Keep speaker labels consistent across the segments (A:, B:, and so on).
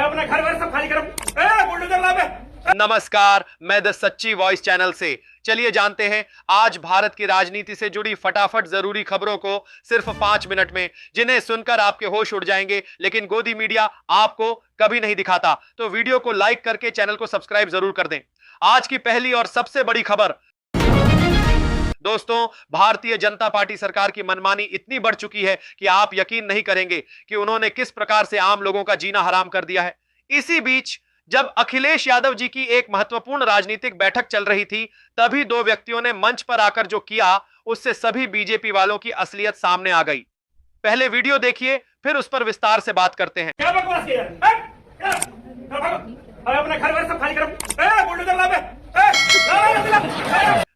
A: अपना घर सब खाली करो। बुलडोजर ला बे।
B: नमस्कार, मैं द सच्ची वॉइस चैनल से। चलिए जानते हैं आज भारत की राजनीति से जुड़ी फटाफट जरूरी खबरों को सिर्फ 5 मिनट में, जिन्हें सुनकर आपके होश उड़ जाएंगे, लेकिन गोदी मीडिया आपको कभी नहीं दिखाता। तो वीडियो को लाइक करके चैनल को सब्सक्राइब जरूर कर दें। आज की पहली और सबसे बड़ी खबर, दोस्तों, भारतीय जनता पार्टी सरकार की मनमानी इतनी बढ़ चुकी है कि आप यकीन नहीं करेंगे कि उन्होंने किस प्रकार से आम लोगों का जीना हराम कर दिया है। इसी बीच जब अखिलेश यादव जी की एक महत्वपूर्ण राजनीतिक बैठक चल रही थी, तभी 2 व्यक्तियों ने मंच पर आकर जो किया, उससे सभी बीजेपी वालों की असलियत सामने आ गई। पहले वीडियो देखिए, फिर उस पर विस्तार से बात करते हैं।
A: क्या बकवास किया? अपना घर सब खाली करो। बुलडोजर ला बे।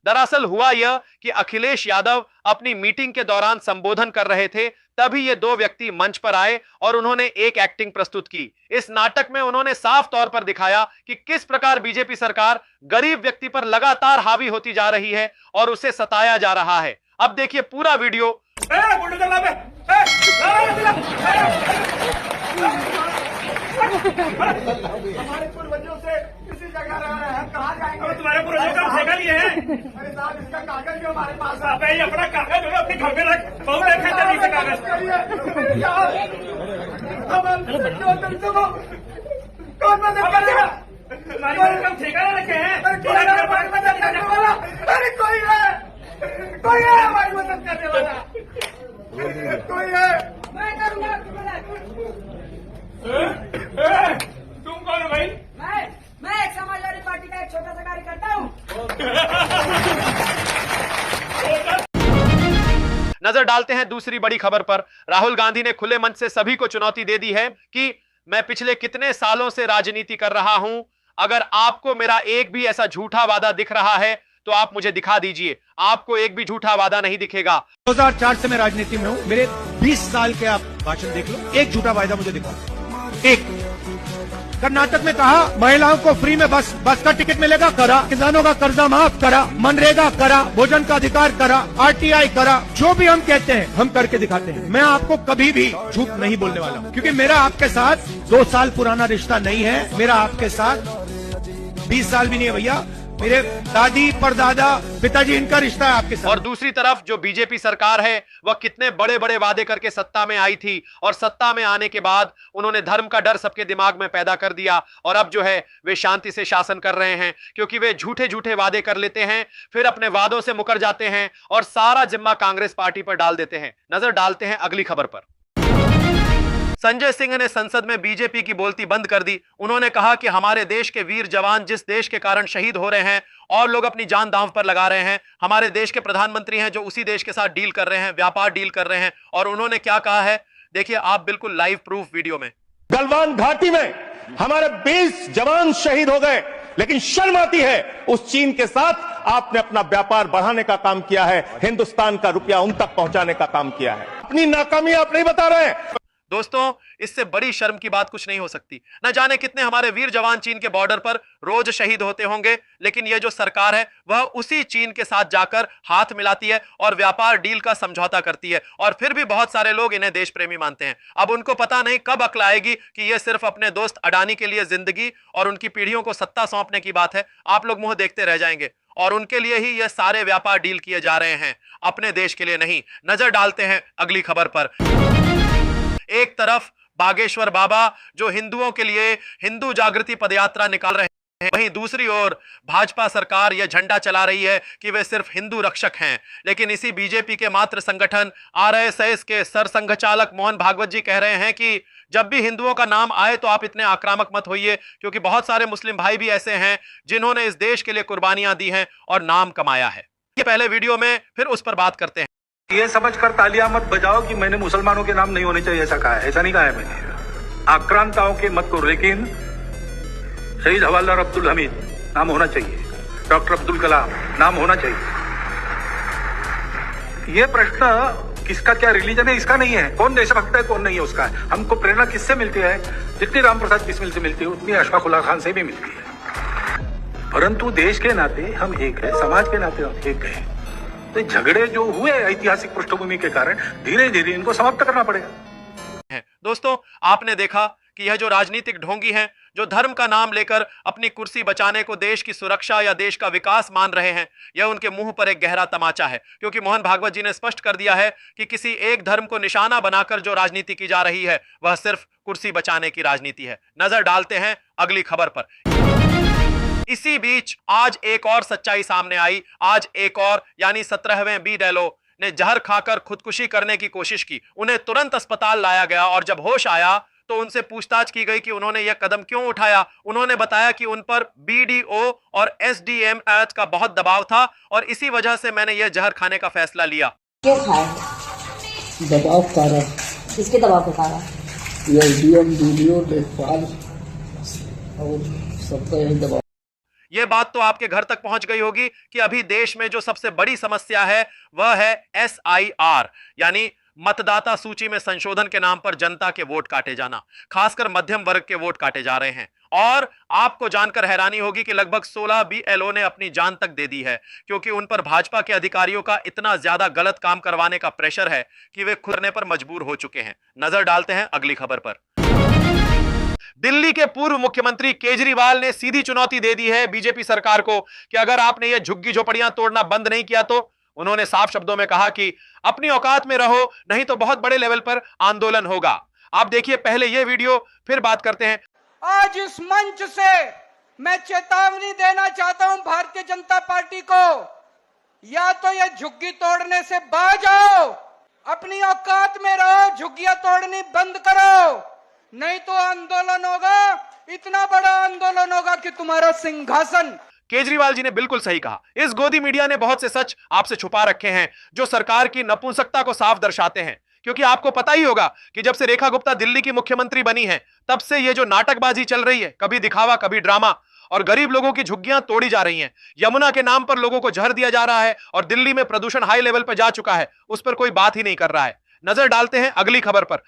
B: दरअसल हुआ यह कि अखिलेश यादव अपनी मीटिंग के दौरान संबोधन कर रहे थे, तभी ये 2 व्यक्ति मंच पर आए और उन्होंने एक एक्टिंग प्रस्तुत की। इस नाटक में उन्होंने साफ तौर पर दिखाया कि किस प्रकार बीजेपी सरकार गरीब व्यक्ति पर लगातार हावी होती जा रही है और उसे सताया जा रहा है। अब देखिए पूरा वीडियो।
A: बुलडोजर ला बे। हमारे पूर्वजों से किसी जगह रह रहे हैं, कहाँ जाएंगे? तुम्हारे पूर्वजों का ठेका लिए हैं। अरे साहब, इसका कागज जो हमारे पास है, अपना कागज जो है अपने घर में रख। बहुत देखा था कागज। कौन मदद करेगा? हमारे ठेका रखे हैं। अरे कोई है हमारी मदद करने वाला, कोई है। मैं करूँगा। तुम कौन हो भाई?
C: मैं एक समाजवादी पार्टी का एक छोटा सा कार्यकर्ता हूँ।
B: नजर डालते हैं दूसरी बड़ी खबर पर। राहुल गांधी ने खुले मंच से सभी को चुनौती दे दी है कि मैं पिछले कितने सालों से राजनीति कर रहा हूं, अगर आपको मेरा एक भी ऐसा झूठा वादा दिख रहा है तो आप मुझे दिखा दीजिए। आपको एक भी झूठा वादा नहीं दिखेगा।
D: 2004 से मैं राजनीति में हूं। मेरे 20 साल के आप भाषण देख लो, एक झूठा वायदा मुझे दिखाओ। एक कर्नाटक में कहा महिलाओं को फ्री में बस का टिकट मिलेगा, करा। किसानों का कर्जा माफ करा, मनरेगा करा, भोजन का अधिकार करा, आरटीआई करा। जो भी हम कहते हैं हम करके दिखाते हैं। मैं आपको कभी भी झूठ नहीं बोलने वाला हूं, क्योंकि मेरा आपके साथ 2 साल पुराना रिश्ता नहीं है। मेरा आपके साथ 20 साल भी नहीं है भैया। मेरे दादी परदादा पिताजी, इनका रिश्ता है आपके साथ।
B: और दूसरी तरफ जो बीजेपी सरकार है, वह कितने बड़े बड़े वादे करके सत्ता में आई थी, और सत्ता में आने के बाद उन्होंने धर्म का डर सबके दिमाग में पैदा कर दिया, और अब जो है वे शांति से शासन कर रहे हैं, क्योंकि वे झूठे झूठे वादे कर लेते हैं, फिर अपने वादों से मुकर जाते हैं और सारा जिम्मा कांग्रेस पार्टी पर डाल देते हैं। नजर डालते हैं अगली खबर पर। संजय सिंह ने संसद में बीजेपी की बोलती बंद कर दी। उन्होंने कहा कि हमारे देश के वीर जवान जिस देश के कारण शहीद हो रहे हैं और लोग अपनी जान दांव पर लगा रहे हैं, हमारे देश के प्रधानमंत्री हैं जो उसी देश के साथ डील कर रहे हैं, व्यापार डील कर रहे हैं। और उन्होंने क्या कहा है, देखिए आप बिल्कुल लाइव प्रूफ वीडियो में।
E: गलवान घाटी में हमारे 20 जवान शहीद हो गए, लेकिन शर्म आती है उस चीन के साथ आपने अपना व्यापार बढ़ाने का काम किया है, हिंदुस्तान का रुपया उन तक पहुंचाने का काम किया है। अपनी नाकामी आप नहीं बता रहे हैं।
B: दोस्तों, इससे बड़ी शर्म की बात कुछ नहीं हो सकती। न जाने कितने हमारे वीर जवान चीन के बॉर्डर पर रोज शहीद होते होंगे, लेकिन यह जो सरकार है वह उसी चीन के साथ जाकर हाथ मिलाती है और व्यापार डील का समझौता करती है, और फिर भी बहुत सारे लोग इन्हें देश प्रेमी मानते हैं। अब उनको पता नहीं कब अक्ल आएगी कि यह सिर्फ अपने दोस्त अडानी के लिए जिंदगी और उनकी पीढ़ियों को सत्ता सौंपने की बात है। आप लोग मुंह देखते रह जाएंगे, और उनके लिए ही यह सारे व्यापार डील किए जा रहे हैं, अपने देश के लिए नहीं। नजर डालते हैं अगली खबर पर। एक तरफ बागेश्वर बाबा जो हिंदुओं के लिए हिंदू जागृति पदयात्रा निकाल रहे हैं, वहीं दूसरी ओर भाजपा सरकार यह झंडा चला रही है कि वे सिर्फ हिंदू रक्षक हैं। लेकिन इसी बीजेपी के मात्र संगठन आरएसएस के सरसंघचालक मोहन भागवत जी कह रहे हैं कि जब भी हिंदुओं का नाम आए तो आप इतने आक्रामक मत होइए, क्योंकि बहुत सारे मुस्लिम भाई भी ऐसे हैं जिन्होंने इस देश के लिए कुर्बानियां दी हैं और नाम कमाया है। ये पहले वीडियो में, फिर उस पर बात करते हैं।
F: ये समझकर तालियां मत बजाओ कि मैंने मुसलमानों के नाम नहीं होने चाहिए, ऐसा कहा है। ऐसा नहीं कहा है मैंने। आक्रांताओं के मत करो, लेकिन शहीद हवलदार अब्दुल हमीद नाम होना चाहिए, डॉक्टर अब्दुल कलाम नाम होना चाहिए। ये प्रश्न किसका क्या रिलीजन है इसका नहीं है, कौन देशभक्त है कौन नहीं है उसका है। हमको प्रेरणा किससे मिलती है? जितनी रामप्रसाद बिस्मिल से मिलती है उतनी अशफाक उल्लाह खान से भी मिलती है। परंतु देश के नाते हम एक है, समाज के नाते हम एक है। तो झगड़े जो हुए ऐतिहासिक पृष्ठभूमि के कारण धीरे धीरे इनको समाप्त करना पड़ेगा।
B: दोस्तों, आपने देखा कि यह जो राजनीतिक ढोंगी हैं, जो धर्म का नाम लेकर अपनी कुर्सी बचाने को देश की सुरक्षा या देश का विकास मान रहे हैं, यह उनके मुंह पर एक गहरा तमाचा है। क्योंकि मोहन भागवत जी ने स्पष्ट कर दिया है कि किसी एक धर्म को निशाना बनाकर जो राजनीति की जा रही है वह सिर्फ कुर्सी बचाने की राजनीति है। नजर डालते हैं अगली खबर पर। इसी बीच आज एक और सच्चाई सामने आई। आज एक और यानी 17वें बीडेलो ने जहर खाकर खुदकुशी करने की कोशिश की। उन्हें तुरंत अस्पताल लाया गया और जब होश आया तो उनसे पूछताछ की गई कि उन्होंने यह कदम क्यों उठाया। उन्होंने बताया कि उन पर बीडीओ और एसडीएम एक्ट का बहुत दबाव था और इसी वजह से मैंने यह जहर खाने का फैसला लिया।
G: क्यों खाए?
H: दबाव कारण,
G: किसके दबाव के कारण?
H: ये एसडीएम वीडियो लेखपाल और सबका यही दबाव।
B: यह बात तो आपके घर तक पहुंच गई होगी कि अभी देश में जो सबसे बड़ी समस्या है वह है SIR यानी मतदाता सूची में संशोधन के नाम पर जनता के वोट काटे जाना। खासकर मध्यम वर्ग के वोट काटे जा रहे हैं। और आपको जानकर हैरानी होगी कि लगभग 16 BLO ने अपनी जान तक दे दी है, क्योंकि उन पर भाजपा के अधिकारियों का इतना ज्यादा गलत काम करवाने का प्रेशर है कि वे खुद करने पर मजबूर हो चुके हैं। नजर डालते हैं अगली खबर पर। दिल्ली के पूर्व मुख्यमंत्री केजरीवाल ने सीधी चुनौती दे दी है बीजेपी सरकार को कि अगर आपने ये झुग्गी झोपड़ियां तोड़ना बंद नहीं किया तो उन्होंने साफ शब्दों में कहा कि अपनी औकात में रहो, नहीं तो बहुत बड़े लेवल पर आंदोलन होगा। आप देखिए पहले ये वीडियो, फिर बात करते हैं।
I: आज इस मंच से मैं चेतावनी देना चाहता हूं भारतीय जनता पार्टी को, या तो ये झुग्गी तोड़ने से बाज आओ, अपनी औकात में रहो, झुग्गियां तोड़नी बंद करो, नहीं तो आंदोलन होगा, इतना बड़ा आंदोलन होगा कि तुम्हारा सिंहासन।
B: केजरीवाल जी ने बिल्कुल सही कहा। इस गोदी मीडिया ने बहुत से सच आपसे छुपा रखे हैं जो सरकार की नपुंसकता को साफ दर्शाते हैं। क्योंकि आपको पता ही होगा कि जब से रेखा गुप्ता दिल्ली की मुख्यमंत्री बनी है तब से ये जो नाटकबाजी चल रही है, कभी दिखावा कभी ड्रामा, और गरीब लोगों की झुग्गियां तोड़ी जा रही हैं, यमुना के नाम पर लोगों को जहर दिया जा रहा है और दिल्ली में प्रदूषण हाई लेवल पर जा चुका है, उस पर कोई बात ही नहीं कर रहा है। नजर डालते हैं अगली खबर पर।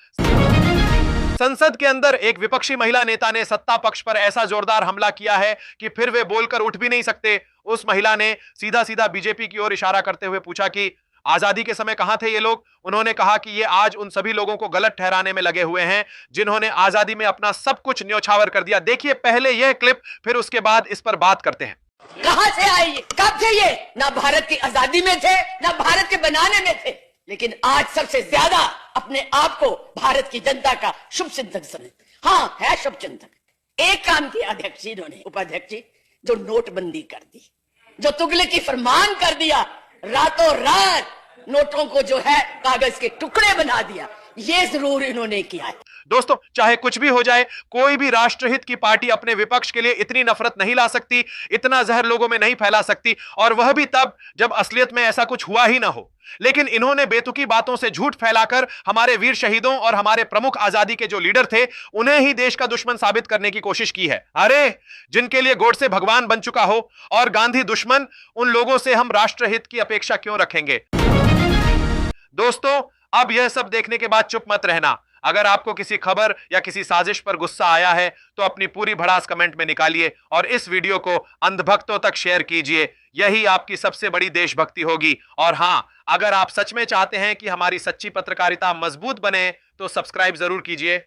B: संसद के अंदर एक विपक्षी महिला नेता ने सत्ता पक्ष पर ऐसा जोरदार हमला किया है कि फिर वे बोलकर उठ भी नहीं सकते। उस महिला ने सीधा सीधा बीजेपी की ओर इशारा करते हुए पूछा कि आजादी के समय कहां थे ये लोग। उन्होंने कहा कि ये आज उन सभी लोगों को गलत ठहराने में लगे हुए हैं जिन्होंने आजादी में अपना सब कुछ न्योछावर कर दिया। देखिए पहले यह क्लिप, फिर उसके बाद इस पर बात करते हैं।
J: कहां से आए ये? कब थे ये? ना भारत की आजादी में थे, ना भारत के बनाने में थे, लेकिन आज सबसे ज्यादा अपने आप को भारत की जनता का शुभ चिंतक समझ। हाँ, है शुभ चिंतक। एक काम किया अध्यक्ष जी इन्होंने, उपाध्यक्ष जी, जो नोटबंदी कर दी, जो तुगलक की फरमान कर दिया, रातों रात नोटों को जो है कागज के टुकड़े बना दिया, ये जरूर इन्होंने किया है।
B: दोस्तों, चाहे कुछ भी हो जाए, कोई भी राष्ट्रहित की पार्टी अपने विपक्ष के लिए इतनी नफरत नहीं ला सकती, इतना जहर लोगों में नहीं फैला सकती, और वह भी तब जब असलियत में ऐसा कुछ हुआ ही ना हो। लेकिन इन्होंने बेतुकी बातों से झूठ फैलाकर हमारे वीर शहीदों और हमारे प्रमुख आजादी के जो लीडर थे उन्हें ही देश का दुश्मन साबित करने की कोशिश की है। अरे, जिनके लिए गोडसे भगवान बन चुका हो और गांधी दुश्मन, उन लोगों से हम राष्ट्रहित की अपेक्षा क्यों रखेंगे? दोस्तों, अब यह सब देखने के बाद चुप मत रहना। अगर आपको किसी खबर या किसी साजिश पर गुस्सा आया है तो अपनी पूरी भड़ास कमेंट में निकालिए और इस वीडियो को अंधभक्तों तक शेयर कीजिए। यही आपकी सबसे बड़ी देशभक्ति होगी। और हां, अगर आप सच में चाहते हैं कि हमारी सच्ची पत्रकारिता मजबूत बने तो सब्सक्राइब जरूर कीजिए।